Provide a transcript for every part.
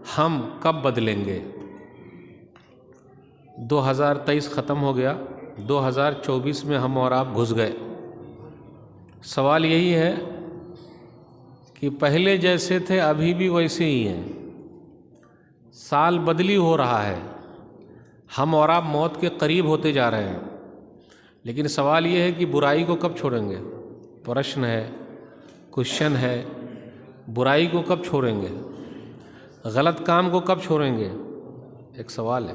ہم کب بدلیں گے؟ 2023 ختم ہو گیا، 2024 میں ہم اور آپ گھس گئے۔ سوال یہی ہے کہ پہلے جیسے تھے ابھی بھی ویسے ہی ہیں، سال بدلی ہو رہا ہے، ہم اور آپ موت کے قریب ہوتے جا رہے ہیں، لیکن سوال یہ ہے کہ برائی کو کب چھوڑیں گے؟ پرشن ہے، کوشچن ہے، برائی کو کب چھوڑیں گے؟ غلط کام کو کب چھوڑیں گے؟ ایک سوال ہے۔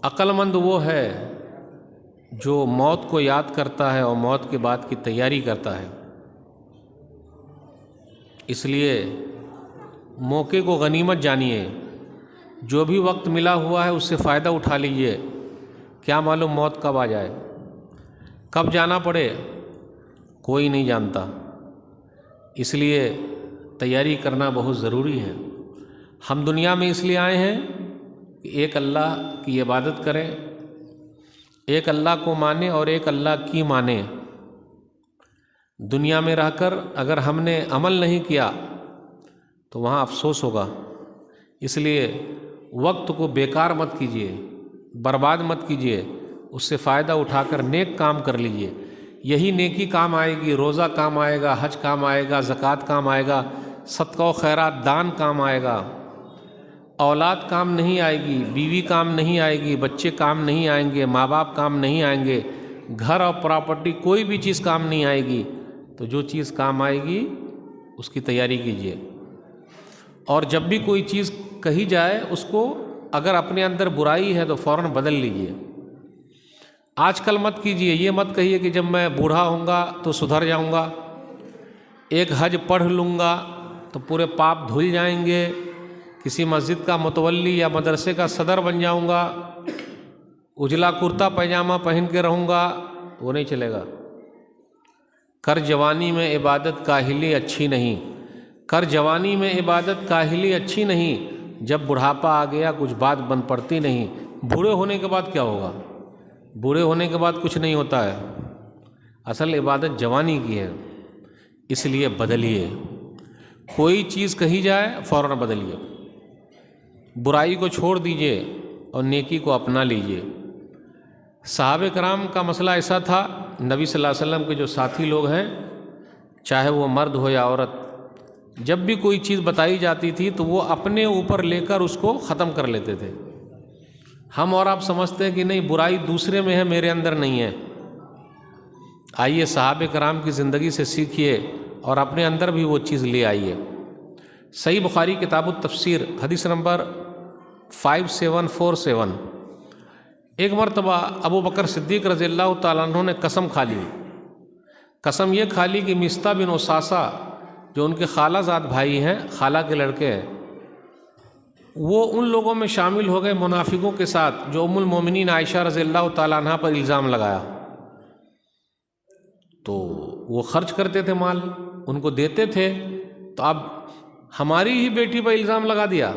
عقل مند وہ ہے جو موت کو یاد کرتا ہے اور موت کے بعد کی تیاری کرتا ہے۔ اس لیے موقع کو غنیمت جانیے، جو بھی وقت ملا ہوا ہے اس سے فائدہ اٹھا لیجیے، کیا معلوم موت کب آ جائے، کب جانا پڑے، کوئی نہیں جانتا۔ اس لیے تیاری کرنا بہت ضروری ہے۔ ہم دنیا میں اس لیے آئے ہیں کہ ایک اللہ کی عبادت کریں، ایک اللہ کو مانیں اور ایک اللہ کی مانیں۔ دنیا میں رہ کر اگر ہم نے عمل نہیں کیا تو وہاں افسوس ہوگا۔ اس لیے وقت کو بیکار مت کیجیے، برباد مت کیجیے، اس سے فائدہ اٹھا کر نیک کام کر لیجیے۔ یہی نیکی کام آئے گی، روزہ کام آئے گا، حج کام آئے گا، زکوٰۃ کام آئے گا، صدقہ و خیرات دان کام آئے گا۔ اولاد کام نہیں آئے گی، بیوی کام نہیں آئے گی، بچے کام نہیں آئیں گے، ماں باپ کام نہیں آئیں گے، گھر اور پراپرٹی کوئی بھی چیز کام نہیں آئے گی۔ تو جو چیز کام آئے گی اس کی تیاری کیجیے، اور جب بھی کوئی چیز کہی جائے اس کو اگر اپنے اندر برائی ہے تو فوراً بدل لیجیے۔ آج کل مت کیجیے، یہ مت کہیے کہ جب میں بوڑھا ہوں گا تو سدھر جاؤں گا، ایک حج پڑھ لوں گا تو پورے پاپ دھل جائیں گے، کسی مسجد کا متولی یا مدرسے کا صدر بن جاؤں گا، اجلا کرتا پائجامہ پہن کے رہوں گا، وہ نہیں چلے گا۔ کر جوانی میں عبادت کاہلی اچھی نہیں، کر جوانی میں عبادت کاہلی اچھی نہیں، جب بڑھاپا آ گیا کچھ بات بن پڑتی نہیں۔ بوڑھے ہونے کے بعد کیا ہوگا؟ بوڑھے ہونے کے بعد کچھ نہیں ہوتا ہے، اصل عبادت جوانی کی ہے۔ اس لیے بدلیے، کوئی چیز کہی جائے فوراً بدلیے، برائی کو چھوڑ دیجیے اور نیکی کو اپنا لیجیے۔ صحابہ کرام کا مسئلہ ایسا تھا، نبی صلی اللہ علیہ وسلم کے جو ساتھی لوگ ہیں، چاہے وہ مرد ہو یا عورت، جب بھی کوئی چیز بتائی جاتی تھی تو وہ اپنے اوپر لے کر اس کو ختم کر لیتے تھے۔ ہم اور آپ سمجھتے ہیں کہ نہیں، برائی دوسرے میں ہے، میرے اندر نہیں ہے۔ آئیے صحابہ کرام کی زندگی سے سیکھیے اور اپنے اندر بھی وہ چیز لے آئیے۔ صحیح بخاری کتاب التفسیر حدیث نمبر 5747، ایک مرتبہ ابو بکر صدیق رضی اللہ تعالیٰ عنہ نے قسم کھا لی۔ قسم یہ کھا لی کہ مصطح بن اساسہ جو ان کے خالہ زاد بھائی ہیں، خالہ کے لڑکے ہیں، وہ ان لوگوں میں شامل ہو گئے منافقوں کے ساتھ جو ام المومنین عائشہ رضی اللہ تعالیٰ عنہ پر الزام لگایا۔ تو وہ خرچ کرتے تھے، مال ان کو دیتے تھے، تو اب ہماری ہی بیٹی پر الزام لگا دیا۔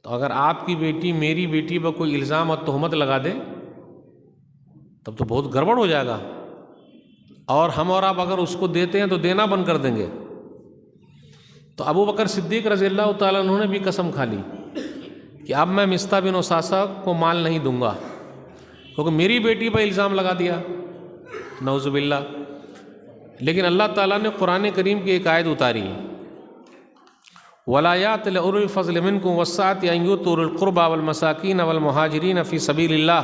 تو اگر آپ کی بیٹی میری بیٹی پر کوئی الزام اور تہمت لگا دے تب تو بہت گڑبڑ ہو جائے گا، اور ہم اور آپ اگر اس کو دیتے ہیں تو دینا بند کر دیں گے۔ تو ابو بکر صدیق رضی اللہ تعالیٰ عنہ نے بھی قسم کھا لی کہ اب میں مصطح بن اساسہ کو مال نہیں دوں گا، کیونکہ میری بیٹی پر الزام لگا دیا، نعوذ باللہ۔ لیکن اللہ تعالیٰ نے قرآن کریم کی ایک آیت اتاری، وَلَا يَأْتَلِ أُولُو الْفَضْلِ مِنْكُمْ وَالسَّعَةِ أَنْ يُؤْتُوا أُولِي الْقُرْبَى وَالْمَسَاكِينَ وَالْمُهَاجِرِينَ فِي سَبِيلِ اللَّهِ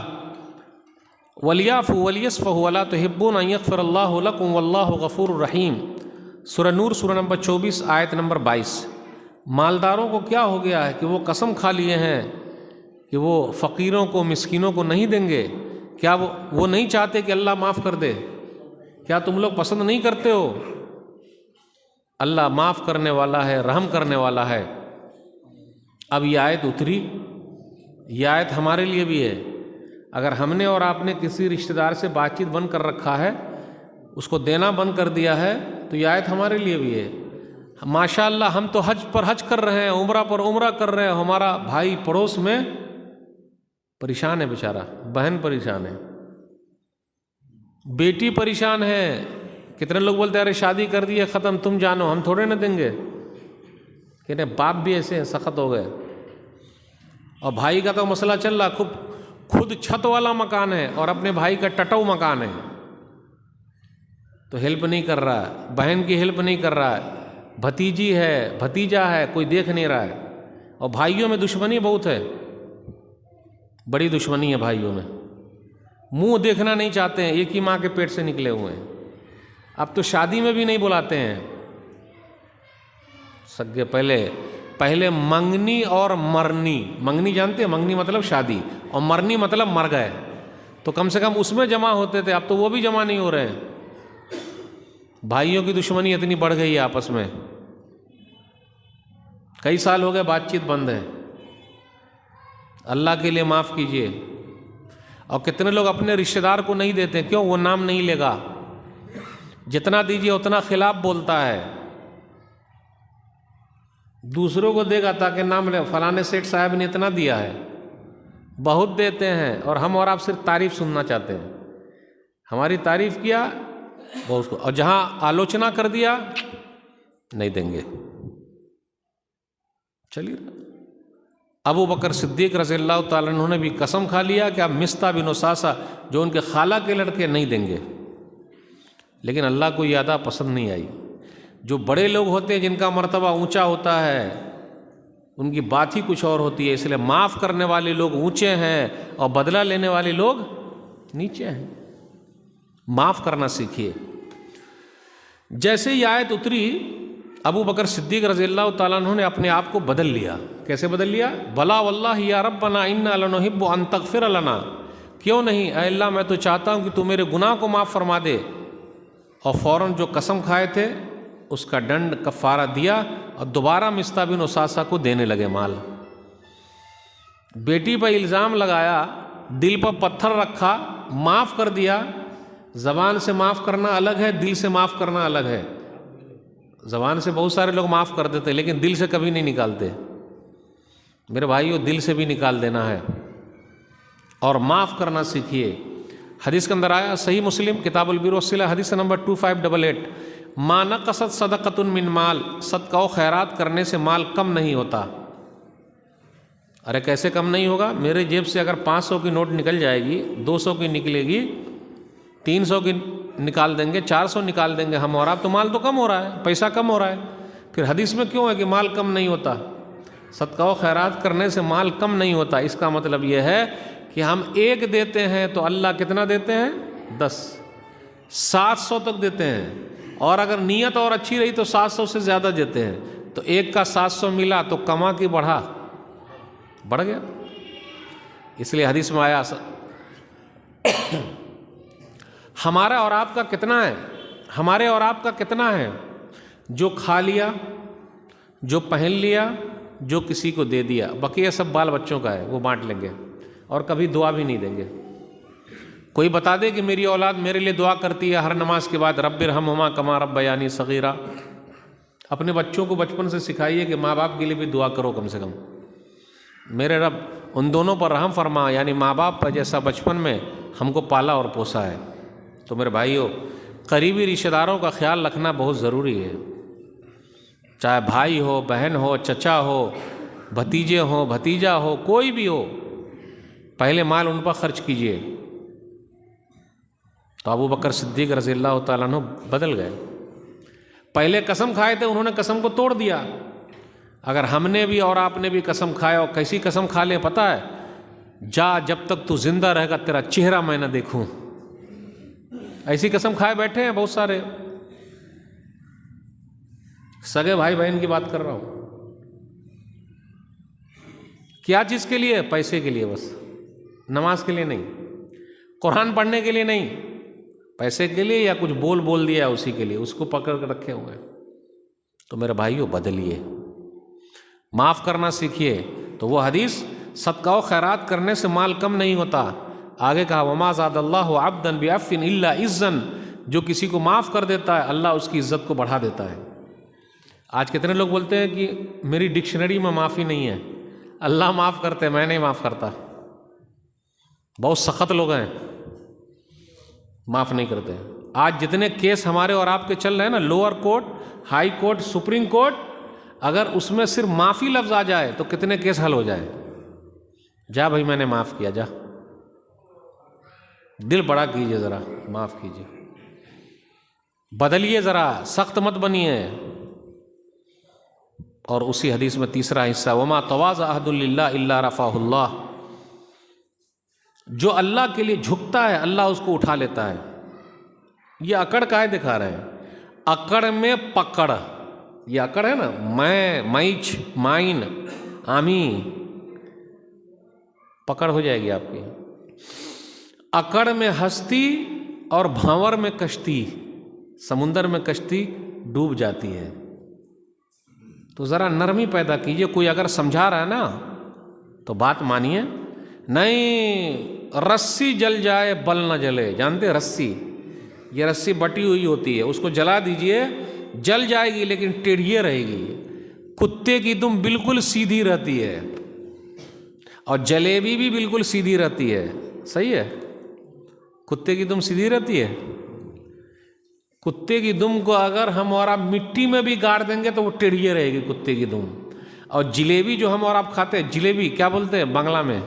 وَلْيَعْفُوا وَلْيَصْفَحُوا وَلَا تُحِبُّونَ أَنْ يَغْفِرَ اللَّهُ لَكُمْ وَاللَّهُ غَفُورٌ رَحِيمٌ۔ سورہ نور سورہ نمبر 24 آیت نمبر 22۔ مالداروں کو کیا ہو گیا ہے کہ وہ قسم کھا لیے ہیں کہ وہ فقیروں کو، مسکینوں کو نہیں دیں گے۔ کیا وہ نہیں چاہتے کہ اللہ معاف کر دے؟ کیا تم لوگ پسند نہیں کرتے ہو؟ اللہ معاف کرنے والا ہے، رحم کرنے والا ہے۔ اب یہ آیت اتری، یہ آیت ہمارے لیے بھی ہے۔ اگر ہم نے اور آپ نے کسی رشتہ دار سے بات چیت بند کر رکھا ہے، اس کو دینا بند کر دیا ہے، تو یہ آیت ہمارے لیے بھی ہے۔ ماشاء اللہ ہم تو حج پر حج کر رہے ہیں، عمرہ پر عمرہ کر رہے ہیں، ہمارا بھائی پڑوس میں پریشان ہے، بیچارہ بہن پریشان ہے، بیٹی پریشان ہے۔ کتنے لوگ بولتے ہیں ارے شادی کر دی ہے، ختم، تم جانو، ہم تھوڑے نہ دیں گے۔ کہ نہیں باپ بھی ایسے ہیں سخت ہو گئے. اور بھائی کا تو مسئلہ چل رہا, خود چھت والا مکان ہے اور اپنے بھائی کا ٹٹو مکان ہے, تو ہیلپ نہیں کر رہا ہے, بہن کی ہیلپ نہیں کر رہا ہے, بھتیجی ہے بھتیجا ہے کوئی دیکھ نہیں رہا ہے. اور بھائیوں میں دشمنی بہت ہے, بڑی دشمنی ہے بھائیوں میں, منہ دیکھنا نہیں چاہتے ہیں, ایک ہی ماں کے پیٹ سے نکلے ہوئے ہیں. اب تو شادی میں بھی نہیں بلاتے ہیں سگے. پہلے منگنی اور مرنی, منگنی جانتے ہیں, منگنی مطلب شادی اور مرنی مطلب مر گئے, تو کم سے کم اس میں جمع ہوتے تھے, اب تو وہ بھی جمع نہیں ہو رہے ہیں. بھائیوں کی دشمنی اتنی بڑھ گئی ہے آپس میں, کئی سال ہو گئے بات چیت بند ہے. اللہ کے لیے معاف کیجیے. اور کتنے لوگ اپنے رشتہ دار کو نہیں دیتے, کیوں؟ وہ نام نہیں لے گا, جتنا دیجیے اتنا خلاف بولتا ہے, دوسروں کو دے گا تاکہ نام لے, فلانے سیٹھ صاحب نے اتنا دیا ہے. بہت دیتے ہیں اور ہم اور آپ صرف تعریف سننا چاہتے ہیں. ہماری تعریف کیا بہت کو, اور جہاں آلوچنا کر دیا نہیں دیں گے. چلیے, ابو بکر صدیق رضی اللہ تعالیٰ عنہ نے بھی قسم کھا لیا کہ اب مصطح بن اساسہ جو ان کے خالہ کے لڑکے نہیں دیں گے. لیکن اللہ کو یہ ادا پسند نہیں آئی. جو بڑے لوگ ہوتے ہیں جن کا مرتبہ اونچا ہوتا ہے ان کی بات ہی کچھ اور ہوتی ہے, اس لیے معاف کرنے والے لوگ اونچے ہیں اور بدلہ لینے والے لوگ نیچے ہیں. معاف کرنا سیکھیے. جیسے یہ آیت اتری, ابو بکر صدیق رضی اللہ تعالیٰ عنہ نے اپنے آپ کو بدل لیا. کیسے بدل لیا؟ بلا واللہ یا ربنا انا لنحب ان تغفر لنا, کیوں نہیں اے اللہ میں تو چاہتا ہوں کہ تو میرے گناہ کو معاف فرما دے. اور فوراً جو قسم کھائے تھے اس کا ڈنڈ کفارہ دیا اور دوبارہ مصطح بن اساسہ کو دینے لگے مال. بیٹی پہ الزام لگایا, دل پر پتھر رکھا, معاف کر دیا. زبان سے معاف کرنا الگ ہے, دل سے معاف کرنا الگ ہے. زبان سے بہت سارے لوگ معاف کر دیتے لیکن دل سے کبھی نہیں نکالتے. میرے بھائیو, دل سے بھی نکال دینا ہے اور معاف کرنا سیکھیے. حدیث کے اندر آیا, صحیح مسلم کتاب البر والصلہ حدیث نمبر 2588, ما نقصت صدقۃ من مال, صدقہ و خیرات کرنے سے مال کم نہیں ہوتا. ارے کیسے کم نہیں ہوگا؟ میرے جیب سے اگر 500 کی نوٹ نکل جائے گی, 200 کی نکلے گی, 300 کی نکال دیں گے, 400 نکال دیں گے ہم اور آپ, تو مال تو کم ہو رہا ہے, پیسہ کم ہو رہا ہے. پھر حدیث میں کیوں ہے کہ مال کم نہیں ہوتا؟ صدقہ و خیرات کرنے سے مال کم نہیں ہوتا. اس کا مطلب یہ ہے کہ ہم 1 دیتے ہیں تو اللہ کتنا دیتے ہیں؟ 10, 700 تک دیتے ہیں. اور اگر نیت اور اچھی رہی تو 700 سے زیادہ دیتے ہیں. تو 1 کا 700 ملا تو کما کی بڑھ گیا. اس لیے حدیث میں آیا ہمارا اور آپ کا کتنا ہے, ہمارے اور آپ کا کتنا ہے؟ جو کھا لیا, جو پہن لیا, جو کسی کو دے دیا, بقیہ سب بال بچوں کا ہے, وہ بانٹ لیں گے اور کبھی دعا بھی نہیں دیں گے. کوئی بتا دے کہ میری اولاد میرے لیے دعا کرتی ہے ہر نماز کے بعد, رب ارحمہما کما ربیانی صغیرا. اپنے بچوں کو بچپن سے سکھائیے کہ ماں باپ کے لیے بھی دعا کرو کم سے کم. میرے رب ان دونوں پر رحم فرما, یعنی ماں باپ پر جیسا بچپن میں ہم کو پالا اور پوسا ہے. تو میرے بھائیوں, قریبی رشتہ داروں کا خیال رکھنا بہت ضروری ہے. چاہے بھائی ہو, بہن ہو, چچا ہو, بھتیجے ہو, بھتیجا ہو, کوئی بھی ہو, پہلے مال ان پر خرچ کیجیے. تو ابو بکر صدیق رضی اللہ تعالیٰ عنہ بدل گئے. پہلے قسم کھائے تھے, انہوں نے قسم کو توڑ دیا. اگر ہم نے بھی اور آپ نے بھی قسم کھایا, اور کیسی قسم کھا لیں پتہ ہے, جا جب تک تو زندہ رہے گا تیرا چہرہ میں نہ دیکھوں. ایسی قسم کھائے بیٹھے ہیں بہت سارے. سگے بھائی بہن کی بات کر رہا ہوں. کیا چیز کے لیے؟ پیسے کے لیے بس, نماز کے لیے نہیں, قرآن پڑھنے کے لیے نہیں, پیسے کے لیے یا کچھ بول دیا اسی کے لیے, اس کو پکڑ کر رکھے ہوئے. تو میرے بھائیوں بدلیے, معاف کرنا سیکھیے. تو وہ حدیث, صدقہ و خیرات کرنے سے مال کم نہیں ہوتا. آگے کہا وما زاد اللہ عبدا بعفو الا عزا, جو کسی کو معاف کر دیتا ہے اللہ اس کی عزت کو بڑھا دیتا ہے. آج کتنے لوگ بولتے ہیں کہ میری ڈکشنری میں معافی نہیں ہے, اللہ معاف کرتے میں نہیں معاف کرتا. بہت سخت لوگ ہیں, معاف نہیں کرتے. آج جتنے کیس ہمارے اور آپ کے چل رہے ہیں نا, lower court, high court, supreme court, اگر اس میں صرف معافی لفظ آ جائے تو کتنے کیس حل ہو جائے. جا بھائی میں نے معاف کیا، جا. دل بڑا کیجئے، ذرا معاف کیجئے، بدلیے، ذرا سخت مت بنیے. اور اسی حدیث میں تیسرا حصہ، وما تواضع احد للہ الا رفعہ اللہ، جو اللہ کے لیے جھکتا ہے اللہ اس کو اٹھا لیتا ہے. یہ اکڑ کا ہے دکھا رہے ہیں، اکڑ میں پکڑ. یہ اکڑ ہے نا، میں، مائچ، مائن، آمی، پکڑ ہو جائے گی آپ کی. اکڑ میں ہستی اور بھانور میں کشتی، سمندر میں کشتی ڈوب جاتی ہے. تو ذرا نرمی پیدا کیجئے. کوئی اگر سمجھا رہا ہے نا تو بات مانیے. نہیں، رسی جل جائے بل نہ جلے. جانتے رسی، یہ رسی بٹی ہوئی ہوتی ہے، اس کو جلا دیجئے جل جائے گی لیکن ٹیڑھیے رہے گی. کتے کی دم بالکل سیدھی رہتی ہے اور جلیبی بھی بالکل سیدھی رہتی ہے. صحیح ہے؟ کتے کی دم سیدھی رہتی ہے. کتے کی دم کو اگر ہم اور آپ مٹی میں بھی گاڑ دیں گے تو وہ ٹیڑھیے رہے گی کتے کی دم. اور جلیبی جو ہم اور آپ کھاتے ہیں، جلیبی کیا بولتے ہیں بنگلہ میں؟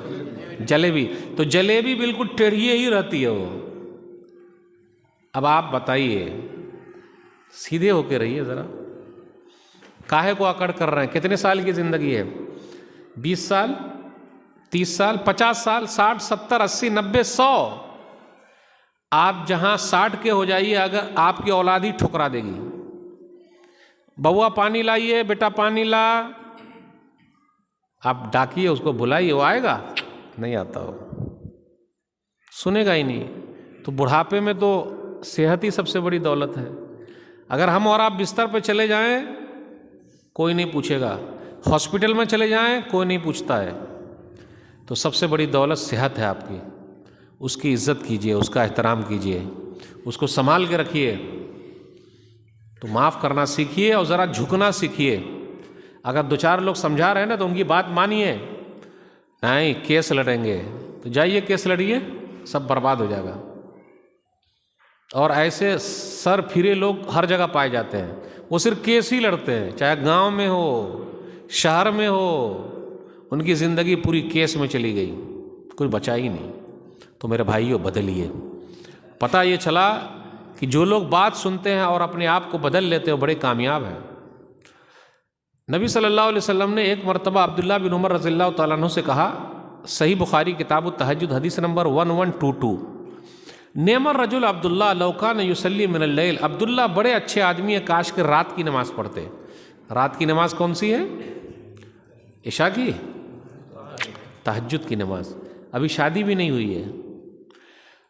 جلیبی. تو جلیبی بالکل ٹیڑھیے ہی رہتی ہے وہ. اب آپ بتائیے، سیدھے ہو کے رہیے ذرا. کاہے کو اکڑ کر رہے ہیں؟ کتنے سال کی زندگی ہے؟ 20 سال، 30 سال، 50 سال، 60، 70، 80، 90، 100. آپ جہاں 60 کے ہو جائیے، اگر آپ کی اولاد ہی ٹھکرا دے گی. بوا پانی لائیے، بیٹا پانی لا. آپ ڈاکیے اس کو، بلائیے، وہ آئے گا؟ نہیں آتا، وہ سنے گا ہی نہیں. تو بڑھاپے میں تو صحت ہی سب سے بڑی دولت ہے. اگر ہم اور آپ بستر پہ چلے جائیں کوئی نہیں پوچھے گا، ہاسپٹل میں چلے جائیں کوئی نہیں پوچھتا ہے. تو سب سے بڑی دولت صحت ہے آپ کی. اس کی عزت کیجئے، اس کا احترام کیجئے، اس کو سنبھال کے رکھیے. تو معاف کرنا سیکھیے اور ذرا جھکنا سیکھیے. اگر 2-4 لوگ سمجھا رہے ہیں نا تو ان کی بات مانیے. نہیں کیس لڑیں گے تو جائیے کیس لڑیے، سب برباد ہو جائے گا. اور ایسے سر پھرے لوگ ہر جگہ پائے جاتے ہیں، وہ صرف کیس ہی لڑتے ہیں، چاہے گاؤں میں ہو، شہر میں ہو. ان کی زندگی پوری کیس میں چلی گئی، کوئی بچا ہی نہیں. تو میرے بھائیوں بدلیے. پتہ یہ چلا کہ جو لوگ بات سنتے ہیں اور اپنے آپ کو بدل لیتے ہیں وہ بڑے کامیاب ہیں. نبی صلی اللہ علیہ وسلم نے ایک مرتبہ عبداللہ بن عمر رضی اللہ تعالیٰ عنہ سے کہا، صحیح بخاری کتاب التہجد حدیث نمبر 1122، نعم الرجل عبداللہ لو کان یصلی من اللیل. عبداللہ بڑے اچھے آدمی ہیں، کاش کہ رات کی نماز پڑھتے. رات کی نماز کون سی ہے؟ عشاء کی، تہجد کی نماز. ابھی شادی بھی نہیں ہوئی ہے.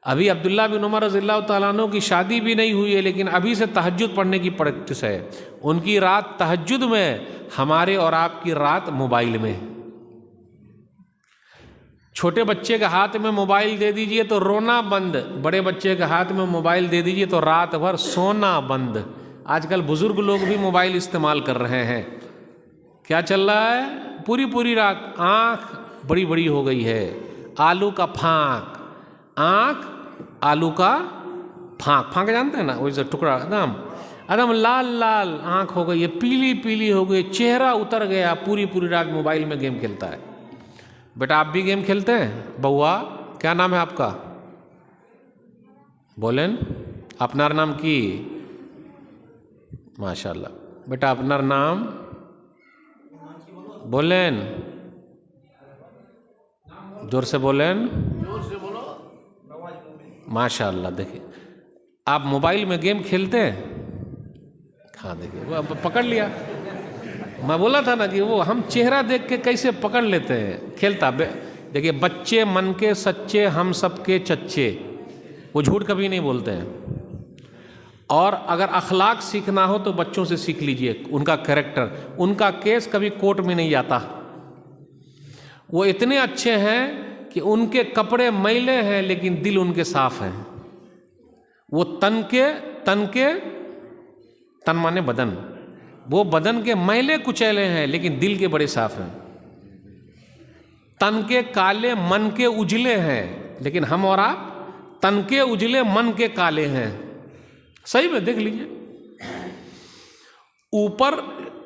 ابھی عبداللہ بن عمر رضی اللہ تعالیٰ عنہ کی شادی بھی نہیں ہوئی ہے، لیکن ابھی سے تہجد پڑھنے کی پریکٹس ہے. ان کی رات تہجد میں، ہمارے اور آپ کی رات موبائل میں. چھوٹے بچے کے ہاتھ میں موبائل دے دیجئے تو رونا بند، بڑے بچے کے ہاتھ میں موبائل دے دیجئے تو رات بھر سونا بند. آج کل بزرگ لوگ بھی موبائل استعمال کر رہے ہیں. کیا چل رہا ہے؟ پوری رات آنکھ بڑی بڑی ہو گئی ہے. آلو کا پھانک، آنکھ آلو کا پھانک. پھانک جانتے ہیں نا، وہ ٹکڑا ایک دم لال لال آنکھ ہو گئی ہے، پیلی پیلی ہو گئی، چہرہ اتر گیا. پوری رات موبائل میں گیم کھیلتا ہے. بیٹا آپ بھی گیم کھیلتے ہیں؟ بوا کیا نام ہے آپ کا؟ بولیں اپنار نام کی. ماشاء اللہ بیٹا اپنار نام بولیں، زور سے بولیں. ماشاء اللہ. دیکھیں آپ موبائل میں گیم کھیلتے ہیں؟ ہاں دیکھیں وہ پکڑ لیا. میں بولا تھا نا کہ وہ ہم چہرہ دیکھ کے کیسے پکڑ لیتے ہیں. کھیلتا دیکھیے، بچے من کے سچے ہم سب کے چچے، وہ جھوٹ کبھی نہیں بولتے ہیں. اور اگر اخلاق سیکھنا ہو تو بچوں سے سیکھ لیجئے، ان کا کریکٹر. ان کا کیس کبھی کورٹ میں نہیں جاتا. وہ اتنے اچھے ہیں کہ ان کے کپڑے میلے ہیں لیکن دل ان کے صاف ہیں. وہ تن مانے بدن، وہ بدن کے میلے کچیلے ہیں لیکن دل کے بڑے صاف ہیں. تن کے کالے من کے اجلے ہیں، لیکن ہم اور آپ تن کے اجلے من کے کالے ہیں. صحیح میں دیکھ لیجئے. اوپر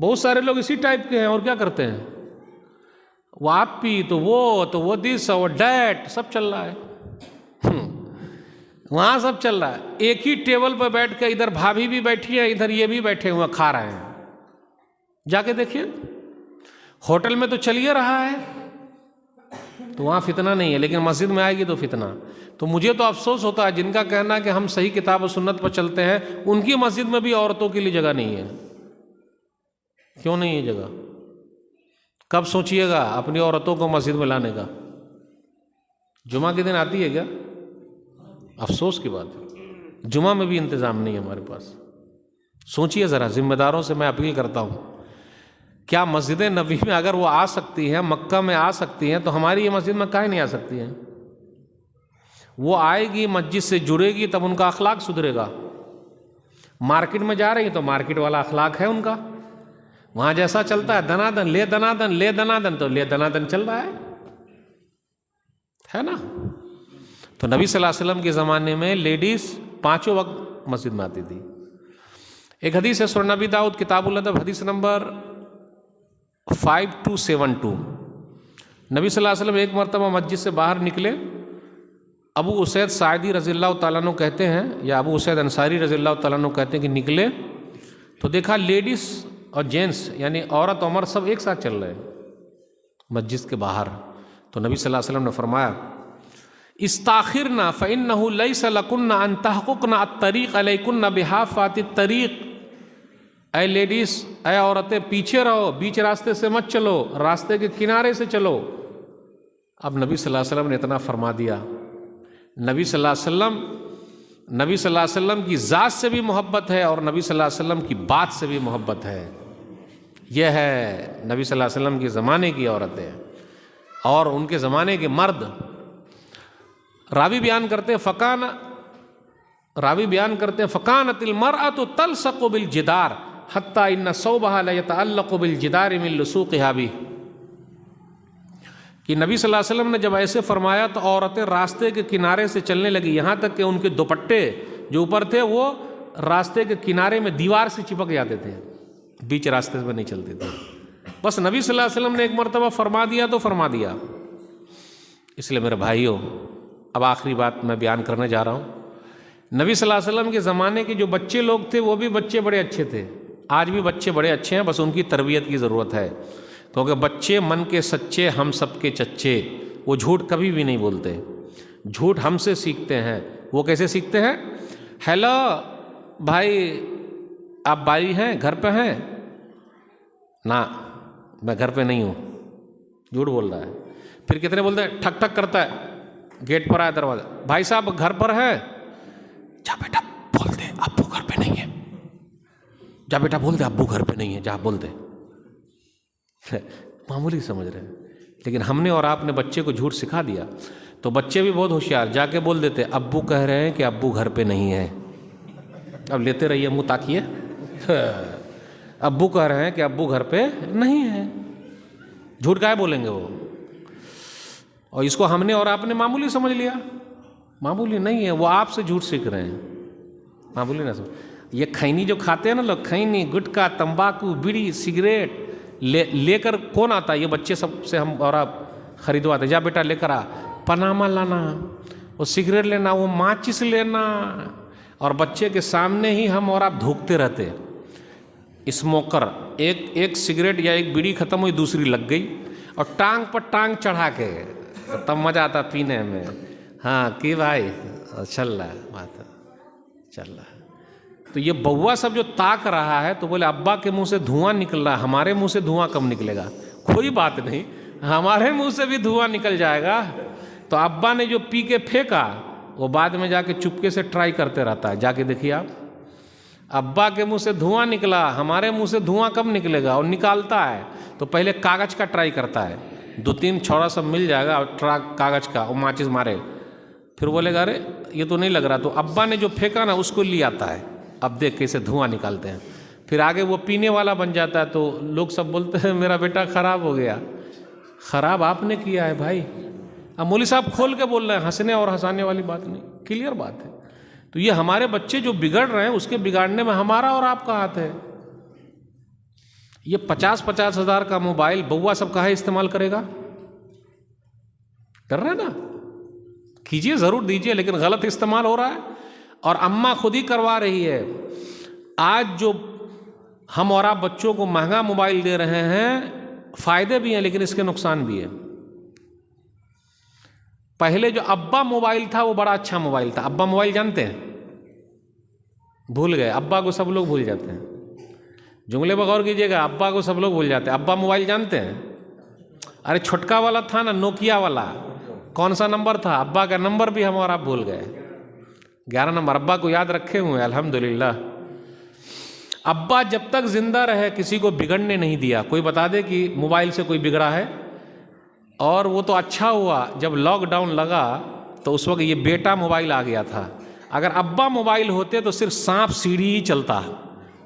بہت سارے لوگ اسی ٹائپ کے ہیں اور کیا کرتے ہیں، وہ آپی تو وہ دس اور ڈیٹ سب چل رہا ہے، وہاں سب چل رہا ہے، ایک ہی ٹیبل پہ بیٹھ کے ادھر بھابھی بھی بیٹھی ہے، ادھر یہ بھی بیٹھے ہوئے کھا رہے ہیں، جا کے دیکھیے ہوٹل میں تو چل ہی رہا ہے، تو وہاں فتنہ نہیں ہے، لیکن مسجد میں آئے گی تو فتنہ۔ تو مجھے تو افسوس ہوتا ہے جن کا کہنا ہے کہ ہم صحیح کتاب و سنت پر چلتے ہیں، ان کی مسجد میں بھی عورتوں کے لیے جگہ نہیں ہے۔ کیوں نہیں ہے جگہ؟ کب سوچئے گا اپنی عورتوں کو مسجد میں لانے کا؟ جمعہ کے دن آتی ہے کیا؟ افسوس کی بات ہے، جمعہ میں بھی انتظام نہیں ہے ہمارے پاس۔ سوچئے ذرا، ذمہ داروں سے میں اپیل کرتا ہوں، کیا مسجد نبوی میں اگر وہ آ سکتی ہیں، مکہ میں آ سکتی ہیں، تو ہماری یہ مسجد میں کاہیں نہیں آ سکتی ہیں؟ وہ آئے گی، مسجد سے جڑے گی، تب ان کا اخلاق سدھرے گا۔ مارکیٹ میں جا رہی ہے تو مارکیٹ والا اخلاق ہے ان کا، وہاں جیسا چلتا ہے دنا دن لے دنا دن لے دنا دن، تو لے دنا دن چل رہا ہے نا۔ تو نبی صلی اللہ علیہ وسلم کے زمانے میں لیڈیز 5 وقت مسجد میں آتی تھی۔ ایک حدیث ہے سنن نبی داؤد کتاب الادب حدیث نمبر 5272، نبی صلی اللہ علیہ وسلم ایک مرتبہ مسجد سے باہر نکلے، ابو اسید ساعدی رضی اللہ تعالیٰ عنہ کہتے ہیں، یا ابو اسید انصاری رضی اللہ تعالیٰ عنہ کہتے ہیں کہ نکلے تو دیکھا لیڈیز اور جینٹس یعنی عورت اور مرد سب ایک ساتھ چل رہے ہیں مسجد کے باہر۔ تو نبی صلی اللہ علیہ وسلم نے فرمایا استاخرنا فإنه ليس لكن ان تحققن الطريق عليكن بحافات الطريق، اے لیڈیز، اے عورتیں پیچھے رہو، بیچ راستے سے مت چلو، راستے کے کنارے سے چلو۔ اب نبی صلی اللہ علیہ وسلم نے اتنا فرما دیا، نبی صلی اللہ علیہ وسلم کی ذات سے بھی محبت ہے اور نبی صلی اللہ علیہ وسلم کی بات سے بھی محبت ہے۔ یہ ہے نبی صلی اللہ علیہ وسلم کے زمانے کی عورتیں اور ان کے زمانے کے مرد۔ راوی بیان کرتے ہیں فکانت المرأة تلصق بالجدار حتی ان ثوبها لیتعلق بالجدار من لصوقها به، کہ نبی صلی اللہ علیہ وسلم نے جب ایسے فرمایا تو عورتیں راستے کے کنارے سے چلنے لگی، یہاں تک کہ ان کے دوپٹے جو اوپر تھے وہ راستے کے کنارے میں دیوار سے چپک جاتے تھے، بیچ راستے میں نہیں چلتے تھے۔ بس نبی صلی اللہ علیہ وسلم نے ایک مرتبہ فرما دیا تو فرما دیا۔ اس لیے میرے بھائیوں، اب آخری بات میں بیان کرنے جا رہا ہوں۔ نبی صلی اللہ علیہ وسلم کے زمانے کے جو بچے لوگ تھے وہ بھی بچے بڑے اچھے تھے، آج بھی بچے بڑے اچھے ہیں، بس ان کی تربیت کی ضرورت ہے، کیونکہ بچے من کے سچے ہم سب کے چچے، وہ جھوٹ کبھی بھی نہیں بولتے، جھوٹ ہم سے سیکھتے ہیں۔ وہ کیسے سیکھتے ہیں؟ ہیلو بھائی، آپ بھائی ہیں، گھر پہ ہیں؟ نہ، میں گھر پہ نہیں ہوں، جھوٹ بول رہا ہے۔ پھر کتنے بولتے ہیں، ٹھک ٹھک کرتا ہے، گیٹ پر آیا دروازہ، بھائی صاحب گھر پر ہے؟ جا بیٹا بول دے ابو گھر پہ نہیں ہے، جا بیٹا بول دے ابو گھر پہ نہیں ہے، جا بول دے۔ معمولی سمجھ رہے ہیں، لیکن ہم نے اور آپ نے بچے کو جھوٹ سکھا دیا، تو بچے بھی بہت ہوشیار جا کے بول دیتے ابو کہہ رہے ہیں کہ ابو گھر پہ نہیں ہے۔ اب لیتے رہیے منہ تاکیے، ابو کہہ رہے ہیں کہ ابو گھر پہ نہیں ہے، جھوٹ کاہے بولیں گے وہ؟ اور اس کو ہم نے اور آپ نے معمولی سمجھ لیا، معمولی نہیں ہے، وہ آپ سے جھوٹ سیکھ رہے ہیں، معمولی نہ سمجھ۔ یہ کھینی جو کھاتے ہیں نا لوگ، کھینی، گٹکا، تمباکو، بیڑی، سگریٹ لے کر کون آتا ہے؟ یہ بچے سب سے ہم اور آپ خریدواتے، جا بیٹا لے کر آ، پاناما لانا، وہ سگریٹ لینا، وہ ماچس لینا، اور بچے کے سامنے ہی ہم اور آپ دھوکتے رہتے۔ اسموکر، ایک سگریٹ یا ایک بیڑی ختم ہوئی، دوسری لگ گئی، اور ٹانگ پر ٹانگ چڑھا کے، تب مزہ آتا پینے میں۔ ہاں کہ بھائی چل رہا ہے، بات چل رہا ہے۔ تو یہ بوا سب جو تاک رہا ہے تو بولے ابا کے منہ سے دھواں نکل رہا ہے، ہمارے منہ سے دھواں کم نکلے گا؟ کوئی بات نہیں، ہمارے منہ سے بھی دھواں نکل جائے گا۔ تو ابا نے جو پی کے پھینکا وہ بعد میں جا کے چپکے سے ٹرائی کرتے رہتا ہے، جا کے دیکھیے آپ، ابا کے منہ سے دھواں نکلا، ہمارے منہ سے دھواں کب نکلے گا؟ اور نکالتا ہے تو پہلے کاغذ کا ٹرائی کرتا ہے، 2-3 چھوڑا سب مل جائے گا کاغذ کا، وہ ماچس مارے، پھر بولے گا ارے یہ تو نہیں لگ رہا، تو ابا نے جو پھینکا نا اس کو لے آتا ہے، اب دیکھ کیسے دھواں نکالتے ہیں، پھر آگے وہ پینے والا بن جاتا ہے، تو لوگ سب بولتے ہیں میرا بیٹا خراب ہو گیا۔ خراب آپ نے کیا ہے بھائی، اب مولوی صاحب کھول کے بول رہے ہیں، ہنسنے اور ہنسانے والی بات نہیں، کلیئر بات ہے۔ تو یہ ہمارے بچے جو بگڑ رہے ہیں، اس کے بگاڑنے میں ہمارا اور آپ کا ہاتھ ہے۔ یہ 50-50 ہزار کا موبائل بوا سب کہاں استعمال کرے گا؟ کر رہے ہیں نا؟ کیجئے، ضرور دیجئے، لیکن غلط استعمال ہو رہا ہے، اور اماں خود ہی کروا رہی ہے۔ آج جو ہم اور آپ بچوں کو مہنگا موبائل دے رہے ہیں، فائدے بھی ہیں لیکن اس کے نقصان بھی ہے۔ پہلے جو ابا موبائل تھا وہ بڑا اچھا موبائل تھا۔ ابا موبائل جانتے ہیں؟ بھول گئے، ابا کو سب لوگ بھول جاتے ہیں، جملے پر غور کیجئے گا، ابا کو سب لوگ بھول جاتے ہیں۔ ابا موبائل جانتے ہیں؟ ارے چھٹکا والا تھا نا، نوکیا والا، کون سا نمبر تھا؟ ابا کا نمبر بھی ہم اور آپ بھول گئے، 11 نمبر ابا کو یاد رکھے ہوئے، الحمدللہ۔ ابا جب تک زندہ رہے کسی کو بگڑنے نہیں دیا۔ کوئی بتا دے کہ موبائل سے کوئی بگڑا ہے؟ اور وہ تو اچھا ہوا جب لاک ڈاؤن لگا تو اس وقت یہ بیٹا موبائل آ گیا تھا۔ اگر ابا موبائل ہوتے تو صرف سانپ سیڑھی ہی چلتا،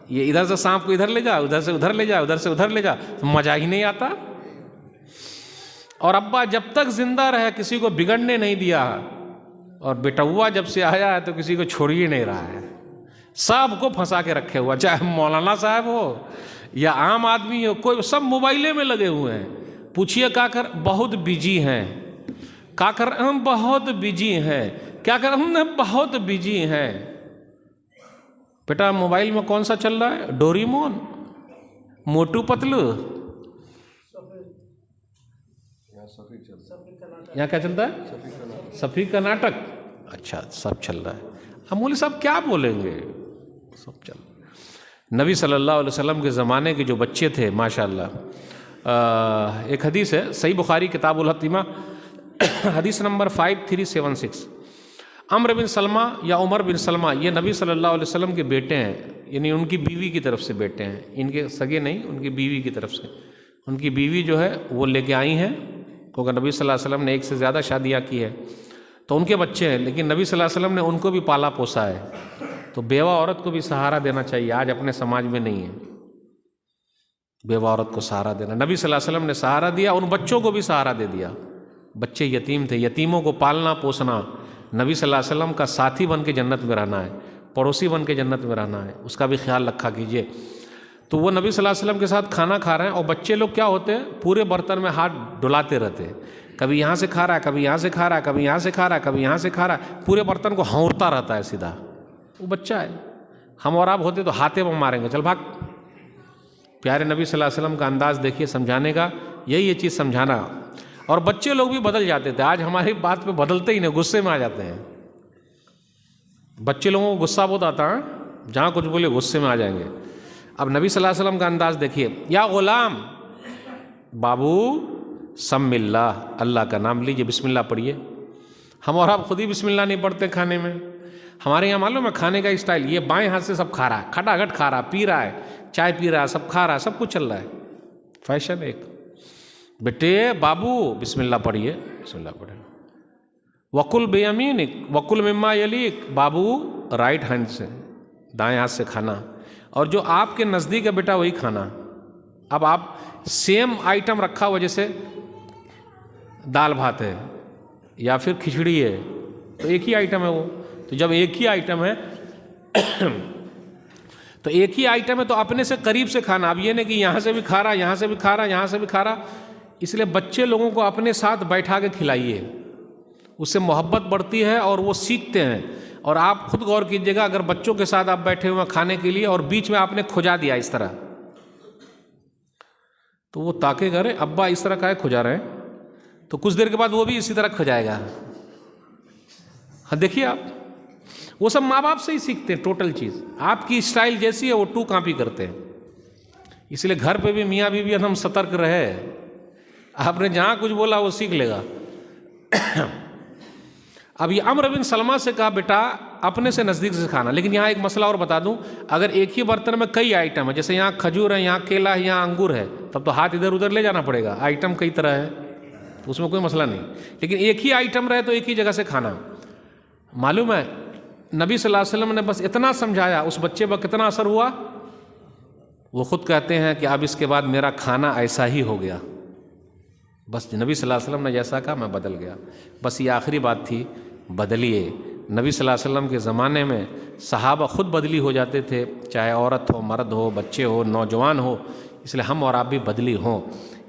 یہ ادھر سے سانپ کو ادھر لے جا، ادھر سے ادھر لے جا، ادھر سے ادھر لے جا، تو مزہ ہی نہیں آتا۔ اور ابا جب تک زندہ رہے کسی کو بگڑنے نہیں دیا، اور بیٹوا جب سے آیا ہے تو کسی کو چھوڑ ہی نہیں رہا ہے، سب کو پھنسا کے رکھے ہوا، چاہے مولانا صاحب ہو یا عام آدمی ہو، کوئی سب موبائلے میں لگے ہوئے ہیں۔ پوچھئے کا کر بہت بجی ہیں، کا کر ہم بہت بجی ہیں، کیا کر ہم بہت بجی ہیں۔ بیٹا موبائل میں کون سا چل رہا ہے؟ ڈوریمون، موٹو پتلو، یہاں کیا چلتا ہے؟ صفی کا ناٹک، اچھا سب چل رہا ہے۔ اب مولوی صاحب کیا بولیں گے؟ سب چل رہا ہے۔ نبی صلی اللہ علیہ وسلم کے زمانے کے جو بچے تھے ماشاءاللہ، ایک حدیث ہے صحیح بخاری کتاب الحتیمہ، حدیث نمبر 5376، عمر بن سلمہ یا عمر بن سلمہ، یہ نبی صلی اللہ علیہ وسلم کے بیٹے ہیں، یعنی ان کی بیوی کی طرف سے بیٹے ہیں، ان کے سگے نہیں، ان کی بیوی کی طرف سے۔ ان کی بیوی جو ہے وہ لے کے آئی ہیں، کیونکہ نبی صلی اللہ علیہ وسلم نے ایک سے زیادہ شادیاں کی ہے، تو ان کے بچے ہیں، لیکن نبی صلی اللہ علیہ وسلم نے ان کو بھی پالا پوسا ہے۔ تو بیوہ عورت کو بھی سہارا دینا چاہیے، آج اپنے سماج میں نہیں ہے بیوہ عورت کو سہارا دینا۔ نبی صلی اللہ علیہ وسلم نے سہارا دیا، ان بچوں کو بھی سہارا دے دیا۔ بچے یتیم تھے، یتیموں کو پالنا پوسنا، نبی صلی اللہ علیہ وسلم کا ساتھی بن کے جنت میں رہنا ہے، پڑوسی بن کے جنت میں رہنا ہے، اس کا بھی خیال رکھا کیجیے۔ تو وہ نبی صلی اللہ علیہ وسلم کے ساتھ کھانا کھا رہے ہیں، اور بچے لوگ کیا ہوتے ہیں، پورے برتن میں ہاتھ ڈلاتے رہتے ہیں، کبھی یہاں سے کھا رہا ہے، کبھی یہاں سے کھا رہا ہے، کبھی یہاں سے کھا رہا ہے، کبھی یہاں سے کھا رہا ہے، پورے برتن کو ہونرتا رہتا ہے سیدھا۔ وہ بچہ ہے، ہم اور آپ ہوتے تو ہاتھے میں ماریں گے، چل بھاگ۔ پیارے نبی صلی اللہ علیہ وسلم کا انداز دیکھیے سمجھانے کا، یہی یہ چیز سمجھانا۔ اور بچے لوگ بھی بدل جاتے تھے، آج ہماری بات پہ بدلتے ہی نہیں، غصے میں آ جاتے ہیں۔ بچے لوگوں کو غصہ بہت آتا ہے، جہاں کچھ بولے غصے میں آ جائیں گے۔ اب نبی صلی اللہ علیہ وسلم کا انداز دیکھیے، یا غلام، بابو سم اللہ، اللہ کا نام لیجئے، بسم اللہ پڑھیے۔ ہم اور آپ خود ہی بسم اللہ نہیں پڑھتے کھانے میں۔ ہمارے یہاں معلوم ہے کھانے کا اسٹائل، یہ بائیں ہاتھ سے سب کھا رہا ہے، کھٹا کھٹ کھا رہا ہے، پی رہا ہے، چائے پی رہا ہے، سب کھا رہا ہے، سب کچھ چل رہا ہے، فیشن ایک۔ بیٹے بابو بسم اللہ پڑھیے، بسم اللہ پڑھیے۔ وَقُلْ بِيَمِينِكَ وَقُلْ مِمَّا يَلِيكَ، بابو رائٹ ہینڈ سے، دائیں ہاتھ سے کھانا، اور جو آپ کے نزدیک ہے بیٹا وہی کھانا۔ اب آپ سیم آئٹم رکھا ہوا، جیسے دال بھات ہے یا پھر کھچڑی ہے، تو ایک ہی آئٹم ہے وہ، تو جب ایک ہی آئٹم ہے تو ایک ہی آئٹم ہے تو اپنے سے قریب سے کھانا۔ اب یہ نہیں کہ یہاں سے بھی کھا رہا، یہاں سے بھی کھا رہا، یہاں سے بھی کھا رہا۔ اس لیے بچے لوگوں کو اپنے ساتھ بیٹھا کے کھلائیے، اس سے محبت بڑھتی ہے اور وہ سیکھتے ہیں۔ اور آپ خود غور کیجیے گا، اگر بچوں کے ساتھ آپ بیٹھے ہوئے کھانے کے لیے اور بیچ میں آپ نے کھجا دیا اس طرح، تو وہ تاکہ کرے ابا اس طرح کا ہے کھجا رہے ہیں، تو کچھ دیر کے بعد وہ بھی اسی طرح کھجائے گا۔ ہاں دیکھیے آپ، وہ سب ماں باپ سے ہی سیکھتے ہیں ٹوٹل چیز، آپ کی اسٹائل جیسی ہے وہ ٹو کاپی کرتے ہیں۔ اس لیے گھر پہ بھی میاں بیوی ہم سترک رہے، آپ نے جہاں کچھ بولا وہ سیکھ لے گا۔ اب یہ عمرو بن سلمہ سے کہا بیٹا اپنے سے نزدیک سے کھانا، لیکن یہاں ایک مسئلہ اور بتا دوں، اگر ایک ہی برتن میں کئی آئٹم ہے، جیسے یہاں کھجور ہے، یہاں کیلا ہے، یہاں انگور ہے، تب تو ہاتھ ادھر ادھر لے جانا پڑے گا، آئٹم کئی طرح ہے، اس میں کوئی مسئلہ نہیں۔ لیکن ایک ہی آئٹم رہے تو ایک ہی جگہ سے کھانا۔ معلوم ہے نبی صلی اللہ علیہ وسلم نے بس اتنا سمجھایا، اس بچے پر کتنا اثر ہوا، وہ خود کہتے ہیں کہ اب اس کے بعد میرا کھانا ایسا ہی ہو گیا، بس نبی صلی اللہ علیہ وسلم نے جیسا کہا میں بدل گیا۔ بس یہ آخری بات تھی، بدلیے۔ نبی صلی اللہ علیہ وسلم کے زمانے میں صحابہ خود بدلی ہو جاتے تھے، چاہے عورت ہو، مرد ہو، بچے ہو، نوجوان ہو، اس لیے ہم اور آپ بھی بدلی ہوں.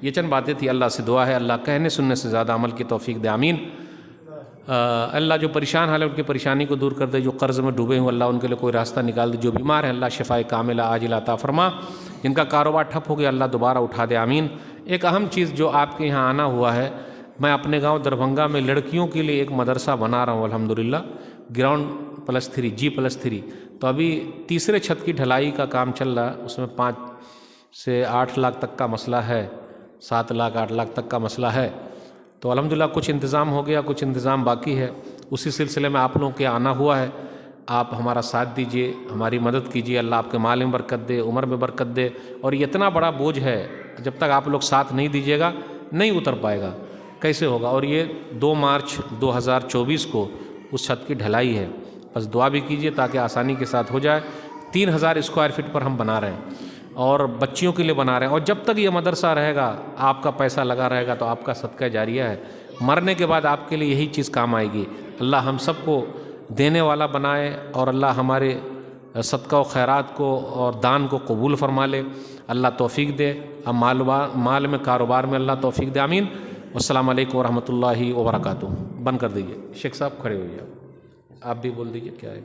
یہ چند باتیں تھی. اللہ سے دعا ہے اللہ کہنے سننے سے زیادہ عمل کی توفیق دے. آمین. اللہ جو پریشان حال ہے ان کی پریشانی کو دور کر دے. جو قرض میں ڈوبے ہوں اللہ ان کے لیے کوئی راستہ نکال دے. جو بیمار ہیں اللہ شفائے کاملہ عاجلہ عطا فرما. جن کا کاروبار ٹھپ ہو گیا اللہ دوبارہ اٹھا دے. آمین. ایک اہم چیز جو آپ کے یہاں آنا ہوا ہے، میں اپنے گاؤں دربھنگا میں لڑکیوں کے لیے ایک مدرسہ بنا رہا ہوں الحمدللہ، گراؤنڈ +3 G+3. تو ابھی تیسرے چھت کی ڈھلائی کا کام چل رہا ہے. اس میں 5 سے 8 لاکھ تک کا مسئلہ ہے، 7 لاکھ 8 لاکھ تک کا مسئلہ ہے. تو الحمدللہ کچھ انتظام ہو گیا، کچھ انتظام باقی ہے. اسی سلسلے میں آپ لوگوں کے آنا ہوا ہے. آپ ہمارا ساتھ دیجئے، ہماری مدد کیجئے. اللہ آپ کے مال میں برکت دے، عمر میں برکت دے. اور یہ اتنا بڑا بوجھ ہے، جب تک آپ لوگ ساتھ نہیں دیجئے گا نہیں اتر پائے گا. کیسے ہوگا؟ اور یہ 2 مارچ 2024 کو اس چھت کی ڈھلائی ہے. بس دعا بھی کیجئے تاکہ آسانی کے ساتھ ہو جائے. 3000 اسکوائر فٹ پر ہم بنا رہے ہیں اور بچیوں کے لیے بنا رہے ہیں. اور جب تک یہ مدرسہ رہے گا آپ کا پیسہ لگا رہے گا تو آپ کا صدقہ جاریہ ہے. مرنے کے بعد آپ کے لیے یہی چیز کام آئے گی. اللہ ہم سب کو دینے والا بنائے اور اللہ ہمارے صدقہ و خیرات کو اور دان کو قبول فرما لے. اللہ توفیق دے. اب مال میں کاروبار میں اللہ توفیق دے. آمین. السلام علیکم ورحمۃ اللہ وبرکاتہ. بند کر دیجیے. شیخ صاحب کھڑے ہوئیے. آپ بھی بول دیجیے کیا ہے.